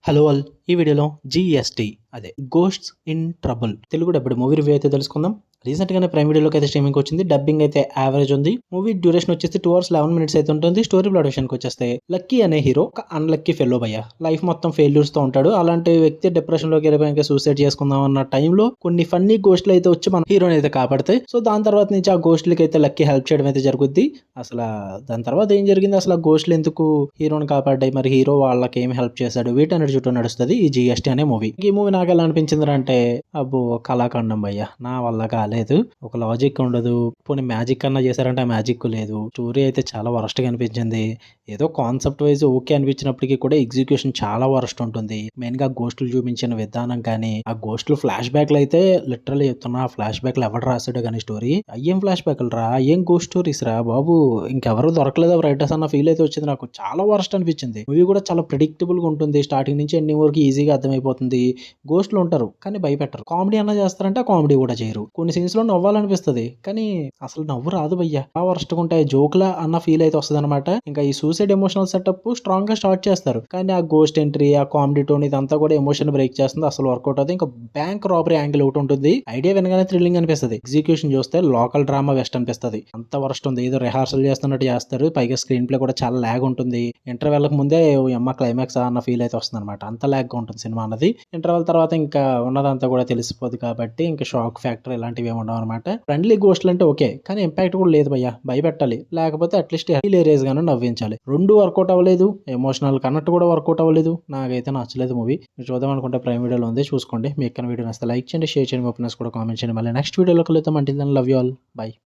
Hello all ఈ వీడియోలో GST అదే ghosts in trouble Telugu డబ్బుడు movie review అయితే తెలుసుకుందాం. రీసెంట్ గానే ప్రైమ్ వీడియోలోకి అయితే స్ట్రీమింగ్ వచ్చింది. డబ్బింగ్ అయితే యావరేజ్ ఉంది. మూవీ డ్యూరేషన్ వచ్చేసి 2 hours 11 minutes అయితే ఉంటుంది. స్టోరీ ప్లాట్ విషయానికి వచ్చేస్తే లక్కీ అనే హీరో ఒక అన్లక్కీ ఫెల్లో భయ్య లైఫ్ మొత్తం ఫెయిల్యూర్స్ తో ఉంటాడు. అలాంటి వ్యక్తి డిప్రెషన్ లోకి వెళ్ళిపోయి సూసైడ్ చేసుకుందాం అన్న టైంలో కొన్ని ఫన్నీ గోస్ట్లు అయితే వచ్చి మన హీరోని అయితే కాపాడతాయి. సో దాని తర్వాత నుంచి ఆ గోస్ట్లకి అయితే లక్కీ హెల్ప్ చేయడం అయితే జరుగుద్ది. అసలు దాని తర్వాత ఏం జరిగింది, అసలు ఆ గోస్ట్లు ఎందుకు హీరోని కాపాడ్డాయి, మరి హీరో వాళ్ళకి ఏం హెల్ప్ చేశాడు, వీటన్నిటి చుట్టూ నడుస్తుంది ఈ జీఎస్టీ అనే మూవీ. ఈ మూవీ నాకు ఎలా అనిపించింది అంటే, అబ్బో కళాఖండం భయ్య, నా వల్ల కాలేదు. ఒక లాజిక్ ఉండదు. పోనీ మ్యాజిక్ అన్నా చేశారంటే ఆ మ్యాజిక్ లేదు. స్టోరీ అయితే చాలా వరస్ట్ గా అనిపించింది. ఏదో కాన్సెప్ట్ వైజ్ ఓకే అనిపించినప్పటికీ కూడా ఎగ్జిక్యూషన్ చాలా వరస్ట్ ఉంటుంది. మెయిన్ గా గోస్టులు చూపించిన విధానం కానీ, ఆ గోస్టులు ఫ్లాష్ బ్యాక్లు అయితే లిటరల్లీ చెప్తున్నా, ఆ ఫ్లాష్ బ్యాక్లు ఎవరు రాసాడు కానీ స్టోరీ అయ్యేం ఫ్లాష్ బ్యాక్లు రా, ఏం గోస్ట్ స్టోరీస్ రా బాబు, ఇంకెవరు దొరకలేదు రైటర్స్ అన్న ఫీల్ అయితే వచ్చింది. నాకు చాలా వరస్ట్ అనిపించింది. మూవీ కూడా చాలా ప్రిడిక్టబుల్ గా ఉంటుంది. స్టార్టింగ్ నుంచి ఎండింగ్ వరకు ఈజీగా అర్థమైపోతుంది. గోస్టులు ఉంటారు కానీ భయపెట్టరు. కామెడీ అన్న చేస్తారంటే ఆ కామెడీ కూడా చేయరు. కొన్ని సీన్స్ లో నవ్వాలనిపిస్తుంది కానీ అసలు నవ్వు రాదు భయ్య. ఆ వరస్ట్ ఉంటాయి. జోక్లా అన్న ఫీల్ అయితే వస్తుంది అనమాట. ఇంకా ఈ సూసైడ్ ఎమోషనల్ సెటప్ స్ట్రాంగ్ గా స్టార్ట్ చేస్తారు కానీ ఆ గోస్ట్ ఎంట్రీ, ఆ కామెడీ టోన్ ఇదంతా కూడా ఎమోషన్ బ్రేక్ చేస్తుంది. అసలు వర్కౌట్ అవుతుంది. ఇంకా బ్యాంక్ రాబరీ యాంగిల్ ఒకటి ఉంటుంది. ఐడియా వినగానే థ్రిల్లింగ్ అనిపిస్తుంది. ఎగ్జిక్యూషన్ చూస్తే లోకల్ డ్రామా వెస్ట్ అనిపిస్తుంది. అంత వరస్ట్ ఉంది. ఏదో రిహార్సల్ చేస్తున్నట్టు చేస్తారు. పైగా స్క్రీన్ ప్లే కూడా చాలా లాగ్ ఉంటుంది. ఇంటర్వెల్ కు ముందే అమ్మ క్లైమాక్స్ అన్న ఫీల్ అయితే వస్తుంది అనమాట. అంత లాగ్ గా ఉంటుంది సినిమా అన్నది. ఇంటర్వెల్ తర్వాత ఇంకా ఉన్నదంతా కూడా తెలిసిపోదు కాబట్టి ఇంకా షాక్ ఫ్యాక్టర్ ఇలాంటివి ఏమి ఉండవు అనమాట. ఫ్రెండ్లీ గోస్ట్లు అంటే ఓకే కానీ ఇంపాక్ట్ కూడా లేదు భయ్య. భయపెట్టాలి, లేకపోతే అట్లీస్ట్ హిలేరియస్ గాను నవ్వించాలి. రెండు వర్కౌట్ అవ్వలేదు. ఎమోషనల్ కన్నట్టు కూడా వర్కౌట్ అవ్వలేదు. నాకైతే నచ్చలేదు మూవీ. మీరు చూద్దాం అనుకుంటే ప్రైమ్ వీడియోలో ఉంది, చూసుకోండి. మీకు వీడియో నచ్చితే లైక్ చేయండి, షేర్ చేయండి, ఓపెనర్స్ కూడా కామెంట్ చేయండి. మళ్ళీ నెక్స్ట్ వీడియోలో కలుద్దాం. అంటే లవ్ యూ ఆల్, బై.